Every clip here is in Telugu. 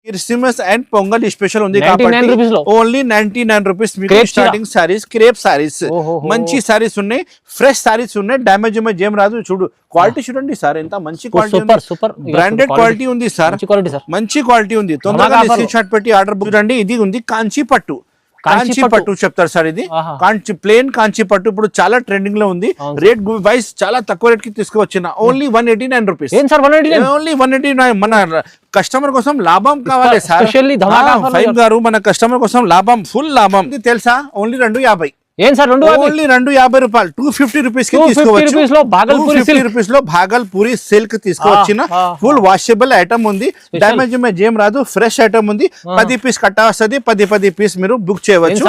క్రిస్మస్ అండ్ పొంగల్ స్పెషల్ ఉంది కాబట్టి ఓన్లీ 99 రూపీస్ మీకు స్టార్టింగ్ సారీస్, క్రేప్ సారీస్, మంచి సారీస్ ఉన్నాయి, ఫ్రెష్ సారీస్ ఉన్నాయి, డ్యామేజ్ ఏం రాదు. చూడు క్వాలిటీ చూడండి సార్, ఎంత మంచి క్వాలిటీ ఉంది, బ్రాండెడ్ క్వాలిటీ ఉంది సార్, మంచి క్వాలిటీ ఉంది. తొందరగా స్క్రీన్ షాట్ పెట్టి ఆర్డర్ బుక్ చేయండి. ఇది ఉంది కాంచీ పట్టు, కాంచీ పట్టు చెప్తారు సార్. ఇది కాంచీ ప్లేన్ కాంచీ పట్టు ఇప్పుడు చాలా ట్రెండింగ్ లో ఉంది. రేట్ వైస్ చాలా తక్కువ రేట్ కి తీసుకువచ్చిన ఓన్లీ 189 రూపీస్, ఓన్లీ 189. మన కస్టమర్ కోసం లాభం కావాలి సార్. ఫైవ్ గారు మన కస్టమర్ కోసం లాభం, ఫుల్ లాభం. ఇది తెలుసా? ఓన్లీ 250. ఏం సార్ ఓన్లీ 250 రూపాయలు, 250 రూపీస్ కి తీసుకోవచ్చు. 250 రూపీస్ లో భాగల్పూరి సిల్క్ తీసుకోవచ్చిన ఫుల్ వాషబుల్ ఐటమ్ ఉంది, డ్యామేజ్ ఏం రాదు, ఫ్రెష్ ఐటమ్ ఉంది. 10 పీస్ కట్టా వస్తుంది, 10 పీస్ మీరు బుక్ చేయవచ్చు.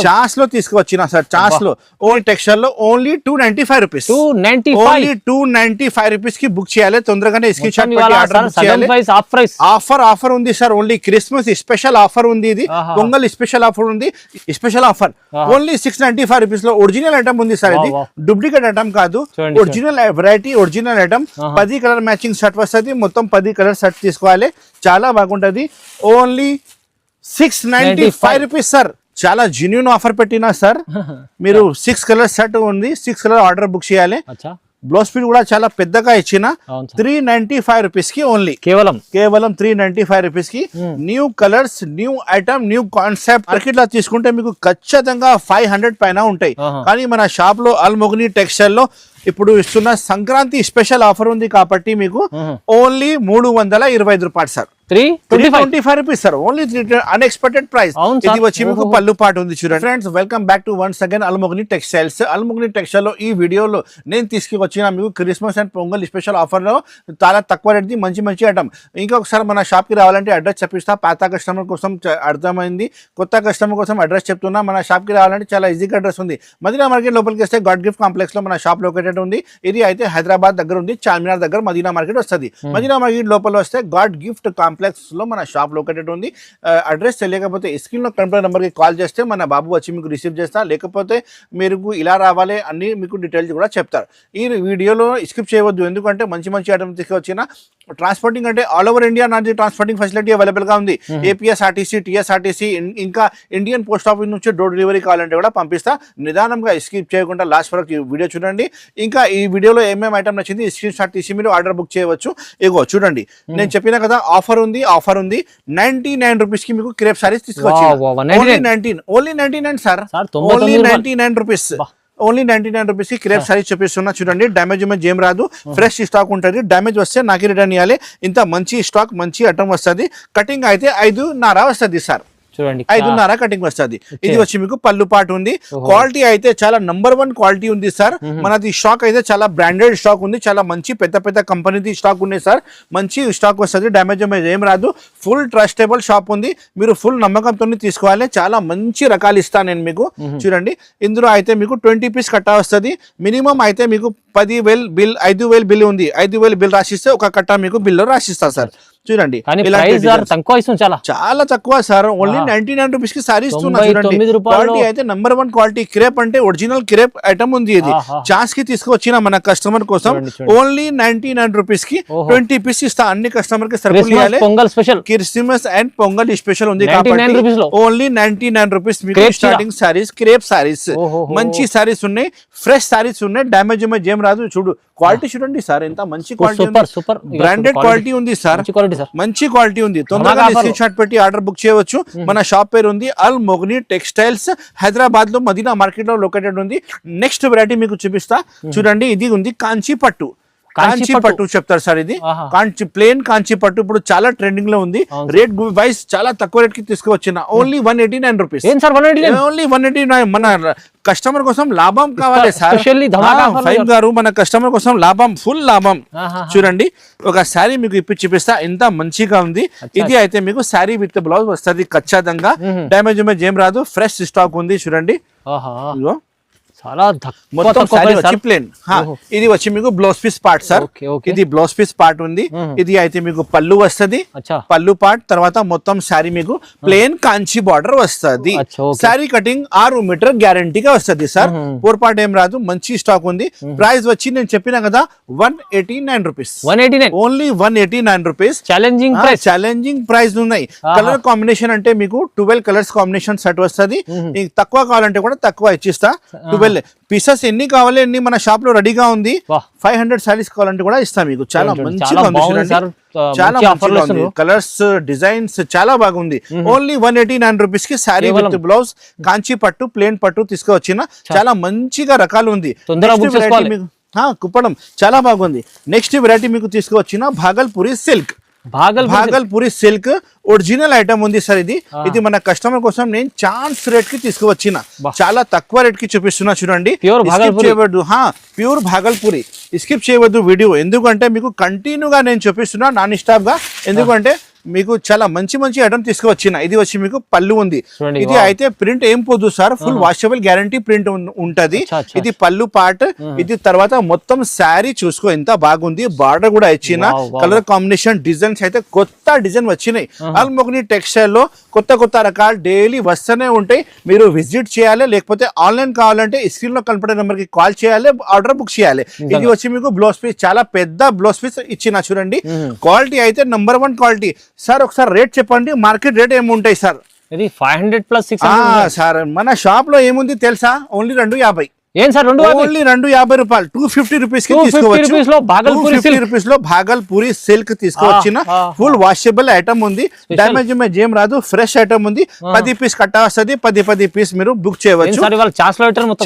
చాస్ లో తీసుకువచ్చిన సార్, చాస్ లో ఓన్లీ టెక్స్చర్ లో ఓన్లీ 295 రూపీస్, ఓన్లీ 295 రూపీస్ కి బుక్ చేయాలి. తొందరగానే స్క్రీన్ షాట్ పెట్టి ఆర్డర్ బుక్ చేయాలి. ఆఫర్ ఉంది sir, only Christmas special offer ఉంది, ఇది పొంగల్ స్పెషల్ ఆఫర్ ఉంది. స్పెషల్ ఆఫర్ ఓన్లీ 695 రూపీస్ లో ఒరిజినల్ ఐటమ్ ఉంది సార్. ఇది డూప్లికేట్ ఐటమ్ కాదు, original variety, original item. 10 colour matching shirt వస్తుంది, మొత్తం 10 కలర్ షర్ట్ తీసుకోవాలి, చాలా బాగుంటది. ఓన్లీ 695 రూపీస్ సార్, చాలా జెన్యూన్ ఆఫర్ పెట్టినా సార్. మీరు 6 కలర్ షర్ట్ ఉంది, 6 కలర్ ఆర్డర్ బుక్ చేయాలి. బ్లౌజ్ పీస్ కూడా చాలా పెద్దగా ఇచ్చిన 395 రూపీస్ కి ఓన్లీ, కేవలం 395 రూపీస్ కి. New colours, new item, new concept. Market లో తీసుకుంటే మీకు ఖచ్చితంగా 500 పైన ఉంటాయి, కానీ మన షాప్ లో అల్మోగ్ని టెక్స్టైల్ లో ఇప్పుడు ఇస్తున్న సంక్రాంతి స్పెషల్ ఆఫర్ ఉంది కాబట్టి మీకు ఓన్లీ 325 రూపాయలు sir, 325 rupees sir, only unexpected price. ఇది వచ్చి మీకు పళ్ళు పాటు ఉంది. చూడండి friends, welcome back to once again అల్మోగ్ని textiles. అల్మోగ్ని textile లో ఈ వీడియోలో నేను తీసుకువచ్చిన మీకు Christmas and pongal special offer లో చాలా తక్కువ రేట్ ది మంచి ఐటమ్. ఇంకొకసారి మన షాప్ కి రావాలంటే అడ్రస్ చెప్పిస్తా. పాత కస్టమర్ కోసం అర్థమైంది, కొత్త కస్టమర్ కోసం అడ్రస్ చెప్తున్నా. మన షాప్ కి రావాలంటే చాలా ఈజీగా అడ్రస్ ఉంది. మదీనా మార్కెట్ లోపలికి వస్తే గాడ్ గిఫ్ట్ కాంప్లెక్స్ లో మన షాప్ లొకేటెడ్ ఉంది. ఇది అయితే హైదరాబాద్ దగ్గర ఉంది, చార్మినార్ దగ్గర మదీనా మార్కెట్ వస్తుంది. మదీనా మార్కెట్ లోపల వస్తే గాడ్ గిఫ్ట్ కాంప్లెక్స్ లో మన షాప్ లొకేటెడ్ ఉంది. అడ్రస్ తెలియకపోతే స్క్రీన్ లో కనిపించిన నెంబర్ కి కాల్ చేస్తే మన బాబు వచ్చి మీకు రిసీవ్ చేస్తా, లేకపోతే మీరు ఇలా రావాలి అన్ని మీకు డీటెయిల్స్ కూడా చెప్తారు. ఈ వీడియోలో స్కిప్ చేయవద్దు, ఎందుకంటే మంచి ఐటమ్ తీసుకొచ్చిన. ట్రాన్స్పోర్టింగ్ అంటే ఆల్ ఓవర్ ఇండియా నాది ట్రాన్స్పోర్టింగ్ ఫెసిలిటీ అవైలబుల్ గా ఉంది. ఏపీఎస్ఆర్టీసీ, టీఎస్ఆర్టీసీ, ఇంకా ఇండియన్ పోస్ట్ ఆఫీస్ నుంచి డోర్ డెలివరీ కావాలంటే కూడా పంపిస్తా. నిదానంగా స్కిప్ చేయకుండా లాస్ట్ వరకు ఈ వీడియో చూడండి. ఇంకా ఈ వీడియోలో ఏమేమి ఐటమ్ నచ్చింది స్క్రీన్ షాట్ తీసి మీరు ఆర్డర్ బుక్ చేయవచ్చు. ఇగో చూడండి, నేను చెప్పిన కదా ఆఫర్ ఉంది. 99 రూపీస్ కి మీకు క్రేప్ సారీస్ తీసుకొచ్చి only 99 sir, only 99 rupees, only 99 rupees కి క్రేప్ సారీస్ చూపిస్తున్నా. చూడండి, డ్యామేజ్ ఏం రాదు, ఫ్రెష్ స్టాక్ ఉంటుంది. డ్యామేజ్ వస్తే నాకే రిటర్న్ ఇవ్వాలి. ఇంత మంచి స్టాక్, మంచి ఐటమ్ వస్తుంది. కటింగ్ అయితే 5.5 వస్తుంది సార్, 5.5 కటింగ్ వస్తుంది. ఇది వచ్చి మీకు పళ్ళు పాటు ఉంది. క్వాలిటీ అయితే చాలా నంబర్ 1 క్వాలిటీ ఉంది సార్. మనది స్టాక్ అయితే చాలా బ్రాండెడ్ స్టాక్ ఉంది, చాలా మంచి పెద్ద కంపెనీది స్టాక్ ఉంది సార్. మంచి స్టాక్ వస్తుంది, డ్యామేజ్ ఏం రాదు. ఫుల్ ట్రస్టబుల్ షాప్ ఉంది, మీరు ఫుల్ నమ్మకంతో తీసుకోవాలి. చాలా మంచి రకాలు ఇస్తాను నేను మీకు. చూడండి, ఇందులో అయితే మీకు 20 పీస్ కట్ట వస్తుంది. మినిమం అయితే మీకు 10,000 బిల్, 5,000 బిల్ ఉంది. 5,000 బిల్ రాసిస్తే ఒక కట్ట మీకు బిల్ రాసిస్తా సార్. చూడండి, చాలా తక్కువ సార్, ఓన్లీ 99 రూపీస్ కి సారీ ఇస్తున్నా. చూడండి, క్వాలిటీ అయితే నంబర్ 1 క్వాలిటీ. క్రేప్ అంటే ఒరిజినల్ క్రేప్ ఐటమ్ ఉంది. ఇది చాన్స్ కి తీసుకొచ్చిన మన కస్టమర్ కోసం ఓన్లీ 99 రూపీస్ కి 20 పీస్ ఇస్తా. అన్ని కస్టమర్ కి సరుకులు ఇవ్వాలి. క్రిస్మస్ అండ్ పొంగల్ స్పెషల్ ఉంది కాబట్టి ఓన్లీ 99 రూపీస్ మీకు స్టార్టింగ్ సారీస్, క్రేప్ సారీస్, మంచి సారీస్ ఉన్నాయి, ఫ్రెష్ సారీస్ ఉన్నాయి, డ్యామేజ్ ఏం రాదు. చూడు క్వాలిటీ చూడండి సార్, ఎంత మంచి క్వాలిటీ, బ్రాండెడ్ క్వాలిటీ ఉంది సార్, మంచి క్వాలిటీ ఉంది. తొందరగా స్క్రీన్ షాట్ పెట్టి ఆర్డర్ బుక్ చేయవచ్చు. మన షాప్ పేరు ఉంది అల్మోగ్ని టెక్స్టైల్స్, హైదరాబాద్ లో మదీనా మార్కెట్ లో లొకేటెడ్ ఉంది. నెక్స్ట్ వెరైటీ మీకు చూపిస్తా. చూడండి, ఇది ఉంది కాంచీ పట్టు, కాంచీ పట్టు చెప్తారు సార్. ఇది ప్లేన్ కాంచీ పట్టు ఇప్పుడు చాలా ట్రెండింగ్ లో ఉంది. రేట్ వైస్ చాలా తక్కువ రేట్ కి తీసుకువచ్చిన ఓన్లీ 189 రూపీస్, ఓన్లీ 189. మన కస్టమర్ కోసం లాభం కావాలి సార్. ఫైవ్ గారు మన కస్టమర్ కోసం లాభం, ఫుల్ లాభం. చూడండి, ఒక శారీ మీకు ఇప్పి చూపిస్తా, ఎంత మంచిగా ఉంది. ఇది అయితే మీకు శారీ విత్ బ్లౌజ్ వస్తుంది ఖచ్చితంగా. డ్యామేజ్ ఏం రాదు, ఫ్రెష్ స్టాక్ ఉంది. చూడండి, చాలా మొత్తం సారీ వచ్చి ప్లేన్. ఇది వచ్చి మీకు బ్లౌజ్ పీస్ పార్ట్ సార్. ఇది బ్లౌజ్ పీస్ పార్ట్ ఉంది. ఇది అయితే మీకు పళ్ళు వస్తది, పళ్ళు పార్ట్. తర్వాత మొత్తం సారీ మీకు ప్లేన్ కాంచి బార్డర్ వస్తది. సారీ కటింగ్ 6 మీటర్ గ్యారంటీగా వస్తది సార్. పొరపాటు ఏం రాదు, మంచి స్టాక్ ఉంది. ప్రైస్ వచ్చి నేను చెప్పినా కదా 189 rupees. Only 189 rupees. Challenging price ఉన్నాయి. కలర్ కాంబినేషన్ అంటే మీకు 12 కలర్స్ కాంబినేషన్ సెట్ వస్తది. తక్కువ కావాలంటే కూడా తక్కువ ఇచ్చిస్తా. 12 పీసెస్ ఎన్ని కావాలి అన్ని మన షాప్ లో రెడీగా ఉంది. 500 సారీస్ కావాలంటే కూడా ఇస్తాం మీకు. చాలా మంచి చాలా మంచి కలర్స్, డిజైన్స్ చాలా బాగుంది. ఓన్లీ 189 రూపీస్ కి సారీ విత్ బ్లౌజ్ కాంచి పట్టు ప్లేన్ పట్టు తీసుకువచ్చిన చాలా మంచిగా రకాలు ఉంది. కుప్పడం చాలా బాగుంది. నెక్స్ట్ వెరైటీ మీకు తీసుకువచ్చిన Bhagalpuri silk. Bhagalpuri silk original item ఉంది సార్. ఇది మన కస్టమర్ కోసం నేను ఛాన్స్ రేట్ కి తీసుకువచ్చిన చాలా తక్కువ రేట్ కి చూపిస్తున్నా. చూడండి, ప్యూర్ భాగల్పూరి. స్కిప్ చేయవద్దు వీడియో, ఎందుకంటే మీకు కంటిన్యూగా నేను చూపిస్తున్నా నాన్ స్టాప్ గా. ఎందుకంటే మీకు చాలా మంచి మంచి ఐటమ్ తీసుకువచ్చిన. ఇది వచ్చి మీకు పళ్ళు ఉంది. ఇది అయితే ప్రింట్ ఏం పోదు sir, full washable guarantee print ఉంటది. ఇది పళ్ళు పార్ట్. ఇది తర్వాత మొత్తం శారీ చూసుకో ఎంత బాగుంది. బార్డర్ కూడా ఇచ్చిన. కలర్ కాంబినేషన్ డిజైన్స్ అయితే కొత్త డిజైన్ వచ్చినాయి. ఆల్మోగ్ని టెక్స్టైల్ లో కొత్త కొత్త రకాలు డైలీ వస్తూనే ఉంటాయి. మీరు విజిట్ చేయాలి, లేకపోతే ఆన్లైన్ కావాలంటే స్క్రీన్ లో కనపడే నెంబర్ కి కాల్ చేయాలి, ఆర్డర్ బుక్ చేయాలి. ఇది వచ్చి మీకు బ్లౌజ్ పీస్ చాలా పెద్ద బ్లౌజ్ పీస్ ఇచ్చిన. చూడండి, క్వాలిటీ అయితే నంబర్ 1 క్వాలిటీ సార్. ఒకసారి రేట్ చెప్పండి, మార్కెట్ రేట్ ఏముంటాయి సార్? ఇది 500 ప్లస్ సార్ మన షాప్ లో ఏముంది తెలుసా? ఓన్లీ 250. ఏం సార్ ఓన్లీ 250 రూపాయలు. 250 రూపీస్ కి తీసుకోవచ్చు. 250 రూపీస్ లో భాగల్పూరి సిల్క్ తీసుకోవచ్చిన. ఫుల్ వాషబుల్ ఐటమ్ ఉంది. డ్యామేజ్ ఏం రాదు, ఫ్రెష్ ఐటమ్ ఉంది. 10 పీస్ కట్ట వస్తుంది. 10 పీస్ మీరు బుక్ చేయవచ్చు.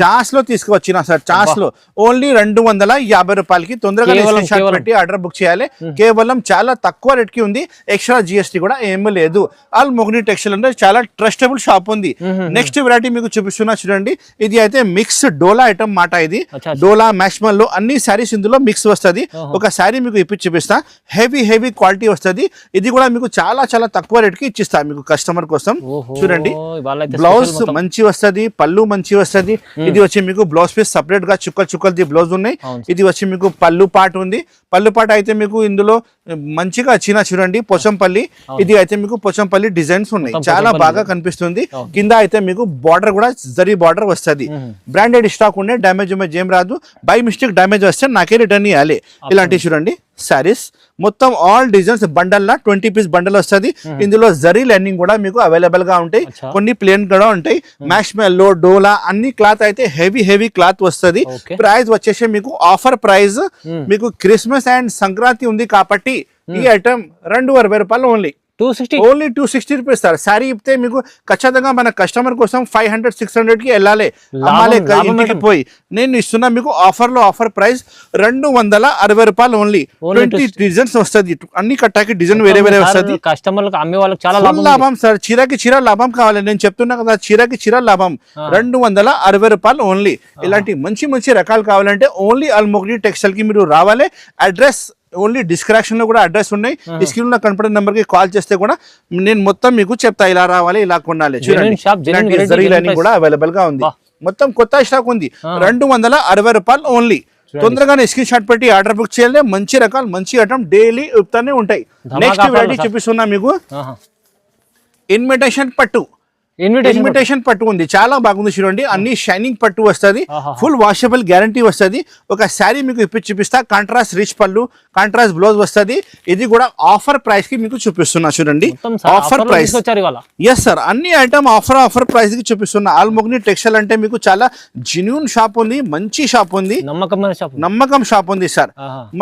చాస్ లో తీసుకువచ్చిన సార్. చాస్ లో ఓన్లీ 250 రూపాయలకి. తొందరగా పెట్టి ఆర్డర్ బుక్ చేయాలి. కేవలం చాలా తక్కువ రేట్ కి ఉంది. ఎక్స్ట్రా GST కూడా ఏమీ లేదు. ఆల్మోగ్ని టెక్స్టైల్ అంటే చాలా ట్రస్టబుల్ షాప్ ఉంది. నెక్స్ట్ వెరైటీ మీకు చూపిస్తున్నా చూడండి. ఇది అయితే మిక్స్ డోలా ఐటమ్ మాట. ఇది డోలా మ్యాక్సిమల్ అన్ని సారీస్ ఇందులో మిక్స్ వస్తుంది. ఒక సారీ మీకు ఇప్పి చూపిస్తా. హెవీ క్వాలిటీ వస్తుంది. ఇది కూడా మీకు చాలా చాలా తక్కువ రేట్ కి ఇచ్చిస్తా మీకు కస్టమర్ కోసం. చూడండి, బ్లౌజ్ మంచి వస్తుంది, పళ్ళు మంచి వస్తుంది. ఇది వచ్చి మీకు బ్లౌజ్ పీస్ సపరేట్ గా చుక్కలది బ్లౌజ్ ఉన్నాయి. ఇది వచ్చి మీకు పళ్ళు పాట ఉంది. పళ్ళు పాట అయితే మీకు ఇందులో మంచిగా వచ్చిన. చూడండి, పోచంపల్లి. ఇది అయితే మీకు పోచంపల్లి డిజైన్స్ ఉన్నాయి. చాలా బాగా కనిపిస్తుంది. కింద అయితే మీకు బార్డర్ కూడా జరీ బార్డర్ వస్తుంది. బ్రాండెడ్ స్టాక్ ఉండే, డ్యామేజ్ ఏం రాదు. బై మిస్టేక్ డ్యామేజ్ వస్తే నాకే రిటర్న్ ఇవ్వాలి. ఇలాంటి చూడండి సారీస్ మొత్తం ఆల్ డిజైన్స్ బండల్ లా 20 పీస్ బండల్ వస్తుంది. ఇందులో జరీ లైనింగ్ కూడా మీకు అవైలబుల్ గా ఉంటాయి. కొన్ని ప్లేన్ కూడా ఉంటాయి. మ్యాష్మెల్లో డోలా అన్ని క్లాత్ అయితే హెవీ క్లాత్ వస్తుంది. ప్రైస్ వచ్చేసి మీకు ఆఫర్ ప్రైస్. మీకు క్రిస్మస్ అండ్ సంక్రాంతి ఉంది కాబట్టి ఈ ఐటమ్ 220 రూపాయలు ఓన్లీ. 260 rupees sir. సారీ ఇస్తే మీకు ఖచ్చితంగా మన కస్టమర్ కోసం 500-600 కి వెళ్ళాలి, అమ్మాలి ఇంటికి పోయి. నేను ఇస్తున్నా మీకు ఆఫర్ ప్రైస్ 260 రూపాయలు ఓన్లీ. 20 డిజైన్స్ వస్తుంది. అన్ని కట్టాకి డిజైన్ వేరే వస్తుంది. కస్టమర్లకు అమ్మే వాళ్ళకి చాలా లాభం సార్. చీరకి చీర లాభం కావాలి. నేను చెప్తున్నా కదా, చీరకి చీర లాభం. 260 రూపాయలు ఓన్లీ. ఇలాంటి మంచి రకాలు కావాలంటే ఓన్లీ ఆల్మోగ్ని టెక్స్టైల్ కి మీరు రావాలి. అడ్రస్ ఓన్లీ డిస్క్రిప్షన్ లో కూడా అడ్రస్ ఉన్నాయి. స్క్రీన్ లో కనపడే నెంబర్ కి కాల్ చేస్తే కూడా నేను మొత్తం మీకు చెప్తా, ఇలా రావాలి, ఇలా కొనాలి. చూడండి, కూడా అవైలబుల్ గా ఉంది. మొత్తం కొత్త స్టాక్ ఉంది. 260 రూపాయలు ఓన్లీ. తొందరగానే స్క్రీన్ షాట్ పెట్టి ఆర్డర్ బుక్ చేయాలి. మంచి రకాలు మంచి ఐటమ్ డైలీ ఉప్తానే ఉంటాయి. నెక్స్ట్ వెరైటీ చూపిస్తున్నా మీకు. ఇన్విటేషన్ పట్టు. ఇన్విటేషన్ పట్టు ఉంది. చాలా బాగుంది. చూడండి, అన్ని షైనింగ్ పట్టు వస్తుంది. ఫుల్ వాషబుల్ గ్యారంటీ వస్తుంది. ఒక శారీ మీకు ఇప్పి చూపిస్తా. కాంట్రాస్ట్ రిచ్ పళ్ళు, కాంట్రాస్ట్ బ్లౌజ్ వస్తుంది. ఇది కూడా ఆఫర్ ప్రైస్ కి మీకు చూపిస్తున్నా. చూడండి, ఆఫర్ ప్రైస్. ఎస్ సార్, అన్ని ఐటమ్ ఆఫర్ ప్రైస్ కి చూపిస్తున్నా. ఆల్మోగ్ని టెక్స్టైల్ అంటే మీకు చాలా జెన్యూన్ షాప్ ఉంది, మంచి షాప్ ఉంది, నమ్మకం షాప్ ఉంది సార్.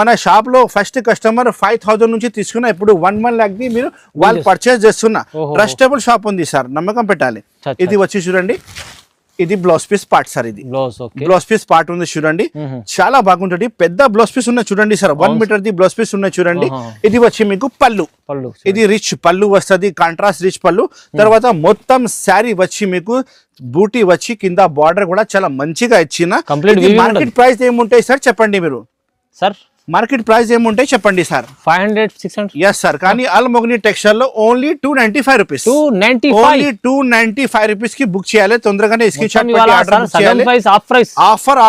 మన షాప్ లో ఫస్ట్ కస్టమర్ 5000 నుంచి తీసుకున్నా, ఇప్పుడు 1 lakh ది మీరు వాళ్ళు పర్చేస్ చేస్తున్నా. ట్రస్టబుల్ షాప్ ఉంది సార్, నమ్మకం పెట్టాలి. ఇది వచ్చి చూడండి, ఇది బ్లౌజ్ పీస్ పార్ట్ సార్. ఇది బ్లౌజ్ పీస్ పార్ట్ ఉంది. చూడండి, చాలా బాగుంటుంది. పెద్ద బ్లౌజ్ పీస్ ఉన్నాయి చూడండి సార్. 1 మీటర్ ది బ్లౌజ్ పీస్ ఉన్నాయి చూడండి. ఇది వచ్చి మీకు పళ్ళు. ఇది రిచ్ పళ్ళు వస్తుంది, కాంట్రాస్ట్ రిచ్ పళ్ళు. తర్వాత మొత్తం శారీ వచ్చి మీకు బూటీ వచ్చి కింద బార్డర్ కూడా చాలా మంచిగా ఇచ్చిన. మార్కెట్ ప్రైస్ ఏముంటాయి సార్ చెప్పండి మీరు? సార్ మార్కెట్ ప్రైస్ ఏముంటాయి చెప్పండి సార్. 500 600. ఎస్ సార్, కానీ అల్మోగ్ని టెక్స్టైల్ లో ఓన్లీ 295 రూపీస్. 295. ఓన్లీ 295 రూపీస్ కి బుక్ చేయాలి. తొందరగానే స్క్రీన్ షాట్ పెట్టి ఆర్డర్ బుక్ చేయాలి.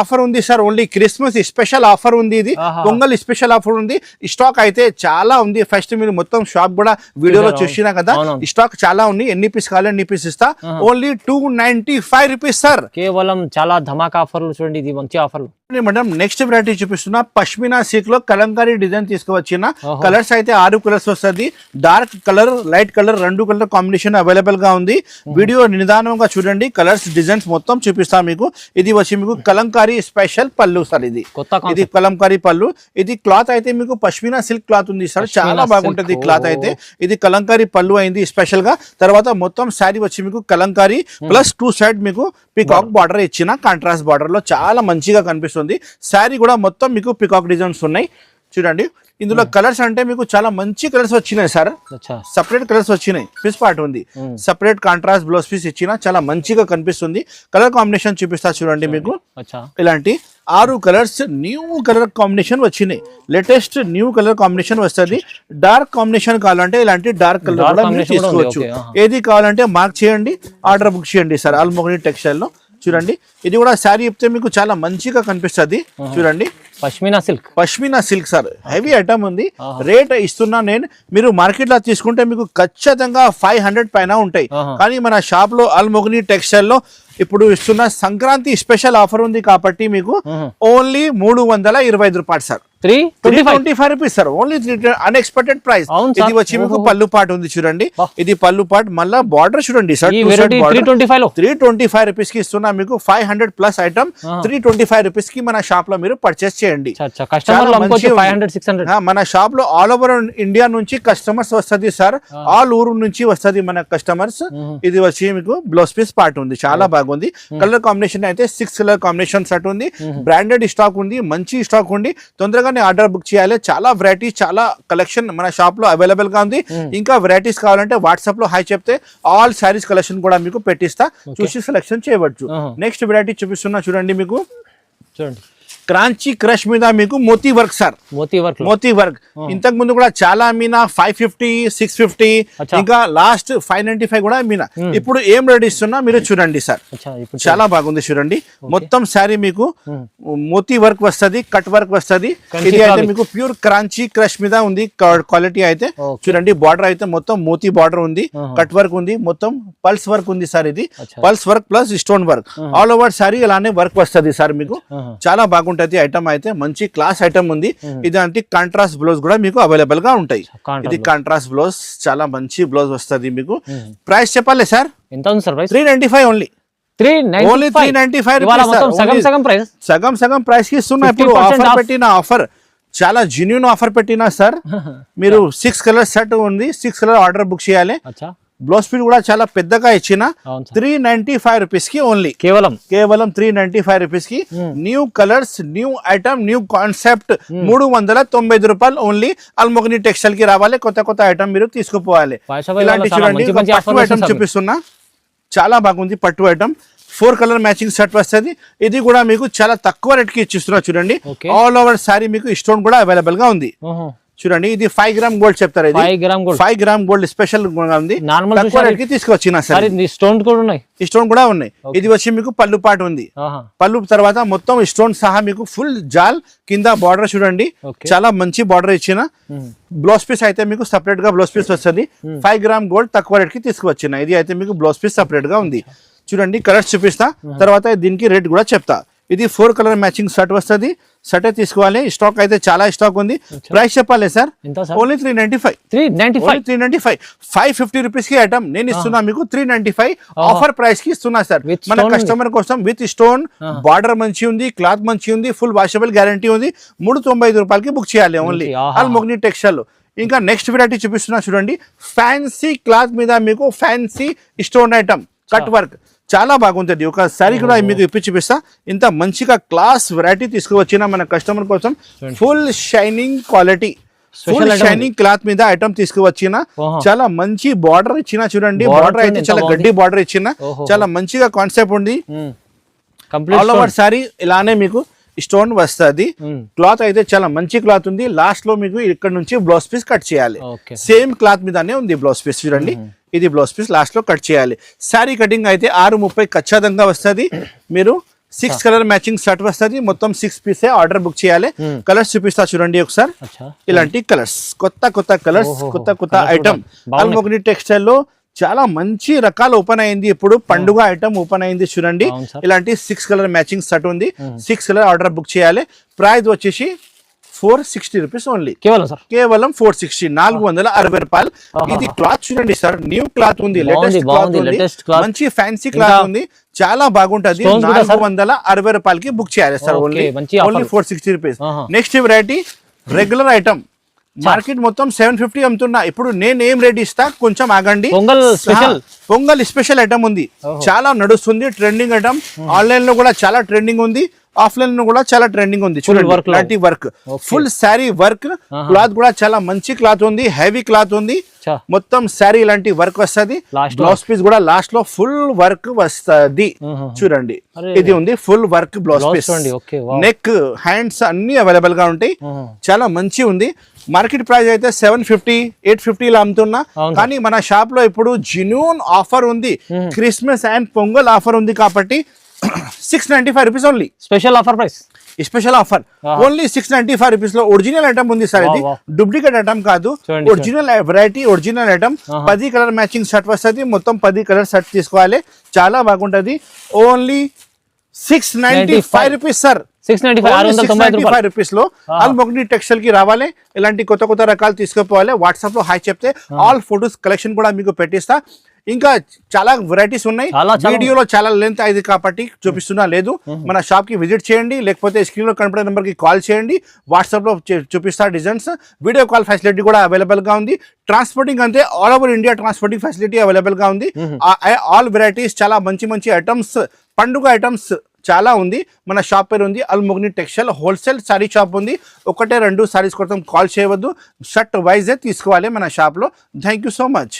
ఆఫర్ ఉంది sir, only Christmas special offer ఉంది, ఇది పొంగల్ స్పెషల్ ఆఫర్ ఉంది. స్టాక్ అయితే చాలా ఉంది. ఫస్ట్ మీరు మొత్తం షాప్ కూడా వీడియోలో చూసినా కదా, స్టాక్ చాలా ఉంది. ఎన్ని పీస్ కావాలి అన్ని పీస్ ఇస్తా. Only 295 rupees sir. కేవలం చాలా ధమాకా ఆఫర్లు చూడండి, ఇది మంచి ఆఫర్లు మేడం. నెక్స్ట్ వెరైటీ చూపిస్తున్నా పష్మినా సిల్క్ లో కలంకారీ డిజైన్ తీసుకువచ్చిన. కలర్స్ అయితే 6 కలర్స్ వస్తుంది. Dark colour, light colour, 2 colour combination available గా ఉంది. వీడియో నిదానంగా చూడండి, కలర్స్ డిజైన్స్ మొత్తం చూపిస్తా మీకు. ఇది వచ్చి మీకు కలంకారీ స్పెషల్ పళ్ళు సార్. ఇది కలంకారీ పళ్ళు. ఇది క్లాత్ అయితే మీకు పష్మినా సిల్క్ క్లాత్ ఉంది సార్, చాలా బాగుంటది క్లాత్ అయితే. ఇది కలంకారీ పళ్ళు అయింది స్పెషల్ గా. తర్వాత మొత్తం శారీ వచ్చి మీకు కలంకారీ ప్లస్ 2 సైడ్ మీకు పికాక్ బార్డర్ ఇచ్చిన, కాంట్రాస్ట్ బార్డర్ లో చాలా మంచిగా కనిపిస్తుంది. శారీ కూడా మొత్తం మీకు పికాక్ డిజైన్స్ ఉన్నాయి చూడండి. ఇందులో కలర్స్ అంటే మీకు చాలా మంచి కలర్స్ వచ్చినాయి సార్, సపరేట్ కలర్స్ వచ్చినాయి. పీస్ పార్ట్ ఉంది, సపరేట్ కాంట్రాస్ట్ బ్లౌజ్ పీస్ ఇచ్చిన, చాలా మంచిగా కనిపిస్తుంది. కలర్ కాంబినేషన్ చూపిస్తా చూడండి మీకు. ఇలాంటి 6 కలర్స్ న్యూ కలర్ కాంబినేషన్ వచ్చినాయి. లేటెస్ట్ న్యూ కలర్ కాంబినేషన్ వస్తుంది. డార్క్ కాంబినేషన్ కావాలంటే ఇలాంటి డార్క్ కలర్ కూడా మీరు తీసుకోవచ్చు. ఏది కావాలంటే మార్క్ చేయండి, ఆర్డర్ బుక్ చేయండి సార్. అల్మోగ్ని టెక్స్టైల్ లో చూడండి. ఇది కూడా శారీ చెప్తే మీకు చాలా మంచిగా కనిపిస్తుంది చూడండి. Pashmina silk sir, heavy item ఉంది. రేట్ ఇస్తున్నా నేను, మీరు మార్కెట్ లో తీసుకుంటే మీకు ఖచ్చితంగా 500 పైన ఉంటాయి. కానీ మన షాప్ లో అల్మోగ్ని టెక్స్టైల్ లో ఇప్పుడు ఇస్తున్న సంక్రాంతి స్పెషల్ ఆఫర్ ఉంది కాబట్టి మీకు ఓన్లీ 325 రూపాయలు sir. 325 rupees sir, only unexpected price. ఇది వచ్చి మీకు పళ్ళు పాట్ ఉంది చూడండి. ఇది పళ్ళు పాట్, మళ్ళా బార్డర్ చూడండి సార్. 325 రూపీస్ కి ఇస్తున్నా మీకు. 500 ప్లస్ ఐటమ్ 325 రూపీస్ కి మన షాప్ లో మీరు పర్చేస్ చేయండి. మన షాప్ లో ఆల్ ఓవర్ ఇండియా నుంచి కస్టమర్స్ వస్తుంది సార్, ఆల్ ఊరు నుంచి వస్తుంది మన కస్టమర్స్. ఇది వచ్చి మీకు బ్లౌజ్ పీస్ పార్ట్ ఉంది, చాలా బాగుంది. కలర్ కాంబినేషన్ అయితే 6 కలర్ కాంబినేషన్ సెట్ ఉంది. బ్రాండెడ్ స్టాక్ ఉంది, మంచి స్టాక్ ఉంది. తొందరగా ఆర్డర్ బుక్ చేయాలి. చాలా వెరైటీస్, చాలా కలెక్షన్ మన షాప్ లో అవైలబుల్ గా ఉంది. ఇంకా వెరైటీస్ కావాలంటే వాట్సాప్ లో హాయ్ చెప్తే ఆల్ సారీస్ కలెక్షన్ కూడా మీకు పెట్టిస్తా, చూసి సెలెక్షన్ చేయవచ్చు. నెక్స్ట్ వెరైటీ చూపిస్తున్నా చూడండి మీకు. చూడండి, క్రాంచీ క్రష్ మీద మీకు moti work sir. Moti work ఇంతకు ముందు కూడా చాలా మీనా 550, 650, ఇంకా లాస్ట్ 595 కూడా మీనా. ఇప్పుడు ఏం రెడీ ఇస్తున్నా మీరు చూడండి సార్, చాలా బాగుంది చూడండి. మొత్తం శారీ మీకు మోతీ వర్క్ వస్తుంది, కట్ వర్క్ వస్తుంది. ఇది అయితే మీకు ప్యూర్ క్రాంచీ క్రష్ మీద ఉంది క్వాలిటీ అయితే. చూడండి, బార్డర్ అయితే మొత్తం మోతీ బార్డర్ ఉంది, కట్ వర్క్ ఉంది, మొత్తం పల్స్ వర్క్ ఉంది సార్. ఇది pulse work plus stone work, all over sari ఇలానే వర్క్ వస్తుంది సార్ మీకు. చాలా బాగుంటుంది ఐటమ్ అయితే, మంచి క్లాస్ ఐటమ్ ఉంది. ఇదంటే కాంట్రాస్ట్ బ్లౌజ్ కూడా మీకు అవైలబుల్ గా ఉంటాయి. ఇది కాంట్రాస్ట్ బ్లౌజ్, చాలా మంచి బ్లౌజ్ వస్తుంది మీకు. ప్రైస్ చెప్పాలి సార్, ఎంత ఉంది సార్? 395 ఓన్లీ. 395 సగం ప్రైస్ కి ఇస్తున్నా. ఇప్పుడు ఆఫర్ పెట్టిన ఆఫర్, చాలా జెన్యూన్ ఆఫర్ పెట్టినా సార్. మీరు 6 కలర్ సెట్ ఉంది, 6 కలర్ ఆర్డర్ బుక్ చేయాలి. బ్లౌజ్ పీస్ కూడా చాలా పెద్దగా ఇచ్చిన. 395 రూపీస్ కి ఓన్లీ, కేవలం 395 రూపీస్ కి. New colours, new item, new concept. 395 రూపాయలు ఓన్లీ. అల్మోగ్ని టెక్స్టైల్ కి రావాలి, కొత్త ఐటమ్ మీరు తీసుకుపోవాలి. ఇలాంటి చూడండి, పట్టు ఐటమ్ చూపిస్తున్నా, చాలా బాగుంది పట్టు ఐటమ్. 4 కలర్ మ్యాచింగ్ సెట్ వస్తుంది. ఇది కూడా మీకు చాలా తక్కువ రేట్ కి ఇచ్చిస్తున్నా చూడండి. ఆల్ ఓవర్ సారీ మీకు స్టోన్ కూడా అవైలబుల్ గా ఉంది చూడండి. ఇది 5 గ్రామ్ గోల్డ్ చెప్తారు. ఇది 5 గ్రామ్ గోల్డ్ స్పెషల్ ఉంది, తక్కువ రేట్ కి తీసుకొచ్చిన సార్. స్టోన్ కూడా ఉన్నాయి. ఇది వచ్చి మీకు పళ్ళు పాటు ఉంది. పళ్ళు తర్వాత మొత్తం స్టోన్ సహా మీకు ఫుల్ జాల్ కింద బార్డర్ చూడండి, చాలా మంచి బార్డర్ ఇచ్చిన. బ్లౌజ్ పీస్ అయితే మీకు సపరేట్ గా బ్లౌజ్ పీస్ వస్తుంది. 5 గ్రామ్ గోల్డ్ తక్కువ రేట్ కి తీసుకువచ్చిన. ఇది అయితే మీకు బ్లౌజ్ పీస్ సపరేట్ గా ఉంది చూడండి. కలర్స్ చూపిస్తా, తర్వాత దీనికి రేట్ కూడా చెప్తా. ఇది 4 కలర్ మ్యాచింగ్ షర్ట్ వస్తుంది. షర్ట్ తీసుకోవాలి, స్టాక్ అయితే చాలా స్టాక్ ఉంది. ప్రైస్ చెప్పాలి సార్, ఓన్లీ 395. 550 రూపీస్ కి ఐటమ్ నేను ఇస్తున్నా మీకు 395 ఆఫర్ ప్రైస్ కి ఇస్తున్నా సార్. మన కస్టమర్ కోసం విత్ స్టోన్, బార్డర్ మంచి ఉంది, క్లాత్ మంచి ఉంది, ఫుల్ వాషబుల్ గ్యారంటీ ఉంది. 395 రూపాయలకి బుక్ చేయాలి ఓన్లీ అల్మోగ్ని టెక్స్టైల్. ఇంకా నెక్స్ట్ వెరైటీ చూపిస్తున్నా చూడండి. ఫ్యాన్సీ క్లాత్ మీద మీకు fancy stone item, cut work, చాలా బాగుంటుంది. ఒక సారీ కూడా మీకు ఇప్పి చూపిస్తా. ఇంత మంచిగా క్లాస్ వెరైటీ తీసుకువచ్చిన మన కస్టమర్ కోసం. Full shining quality, full shining cloth మీద ఐటమ్ తీసుకువచ్చిన. చాలా మంచి బార్డర్ ఇచ్చిన చూడండి. బార్డర్ అయితే చాలా గడ్డి బార్డర్ ఇచ్చిన, చాలా మంచిగా కాన్సెప్ట్ ఉంది. ఆల్ ఓవర్ సారీ ఇలానే మీకు స్టోన్ వస్తుంది. క్లాత్ అయితే చాలా మంచి క్లాత్ ఉంది. లాస్ట్ లో మీకు ఇక్కడ నుంచి బ్లౌజ్ పీస్ కట్ చేయాలి. సేమ్ క్లాత్ మీదనే ఉంది బ్లౌజ్ పీస్. చూడండి, ఇది బ్లౌజ్ పీస్ లాస్ట్ లో కట్ చేయాలి. శారీ కటింగ్ అయితే 6:30 ఖచ్చితంగా వస్తుంది. మీరు 6 కలర్ మ్యాచింగ్ షర్ట్ వస్తుంది. మొత్తం 6 పీసే ఆర్డర్ బుక్ చేయాలి. కలర్స్ చూపిస్తా చూడండి ఒకసారి. ఇలాంటి కలర్స్, కొత్త కలర్స్, కొత్త ఐటమ్. అల్మోగ్ని టెక్స్టైల్ లో చాలా మంచి రకాలు ఓపెన్ అయింది. ఇప్పుడు పండుగ ఐటమ్ ఓపెన్ అయింది. చూడండి, ఇలాంటి 6 కలర్ మ్యాచింగ్ షర్ట్ ఉంది. 6 కలర్ ఆర్డర్ బుక్ చేయాలి. ప్రైస్ వచ్చేసి 460 రూపీస్ ఓన్లీ. కేవలం 460, 460 రూపాయలు. ఇది క్లాత్ చూడండి సార్, న్యూ క్లాత్ ఉంది, లేటెస్ట్ క్లాత్ ఉంది, మంచి ఫ్యాన్సీ క్లాత్ ఉంది, చాలా బాగుంటది. 460 రూపాయలకి బుక్ చేయాలి sir. Only 460 rupees. Next variety regular item. Market మొత్తం 750 అమ్ముతున్నా. ఇప్పుడు నేను ఏం రేట్ ఇస్తా, కొంచెం ఆగండి. పొంగల్ స్పెషల్ ఐటమ్ ఉంది, చాలా నడుస్తుంది, ట్రెండింగ్ ఐటమ్. ఆన్లైన్ లో కూడా చాలా ట్రెండింగ్ ఉంది, ఆఫ్లైన్ లో కూడా చాలా ట్రెండింగ్ ఉంది. చూడండి, ఇలాంటి work, full sari work. Cloth కూడా చాలా మంచి క్లాత్ ఉంది, హెవీ క్లాత్ ఉంది. మొత్తం శారీ ఇలాంటి వర్క్ వస్తుంది. బ్లౌజ్ పీస్ కూడా లాస్ట్ లో ఫుల్ వర్క్ వస్తుంది. చూడండి, ఇది ఉంది full work blouse piece. Neck, hands అన్ని అవైలబుల్ గా ఉంటాయి. చాలా మంచి ఉంది. మార్కెట్ ప్రైస్ అయితే 750, 850 లా అమ్ముతున్నా. కానీ మన షాప్ లో ఇప్పుడు జెన్యూన్ ఆఫర్ ఉంది. క్రిస్మస్ అండ్ పొంగల్ ఆఫర్ ఉంది కాబట్టి 695 rupees only. Special offer price, special offer only 695 rupees లో. ఒరిజినల్ ఐటమ్ ఉంది సార్, ఇది డూప్లికేట్ ఐటమ్ కాదు. Original variety, original item. 10 colour matching shirt వస్తుంది. మొత్తం 10 కలర్ షర్ట్ తీసుకోవాలి, చాలా బాగుంటది. Only 695 rupees sir. 695 రూపీస్ లో అల్మోగ్ని టెక్స్టైల్ కి రావాలి. ఇలాంటి కొత్త రకాలు తీసుకుపోవాలి. వాట్సాప్ లో హాయ్ చెప్తే ఆల్ ఫొటోస్ కలెక్షన్ కూడా మీకు పెట్టిస్తా. ఇంకా చాలా వెరైటీస్ ఉన్నాయి. వీడియోలో చాలా లెంత్ అయింది కాబట్టి చూపిస్తున్నా లేదు. మన షాప్ కి విజిట్ చేయండి, లేకపోతే స్క్రీన్ లో కనపడే నెంబర్ కి కాల్ చేయండి. వాట్సాప్ లో చూపిస్తా డిజైన్స్. వీడియో కాల్ ఫెసిలిటీ కూడా అవైలబుల్ గా ఉంది. ట్రాన్స్పోర్టింగ్ అంతే all over India transporting facility available గా ఉంది. ఆల్ వెరైటీస్, చాలా మంచి ఐటమ్స్, పండుగ ఐటమ్స్ చాలా ఉంది. మన షాప్ పేరు ఉంది అల్మోగ్ని టెక్స్టైల్. హోల్సేల్ సారీ షాప్ ఉంది. 1-2 సారీస్ కోసం కాల్ చేయవద్దు, షర్ట్ వైజే తీసుకోవాలి మన షాప్ లో. Thank you so much.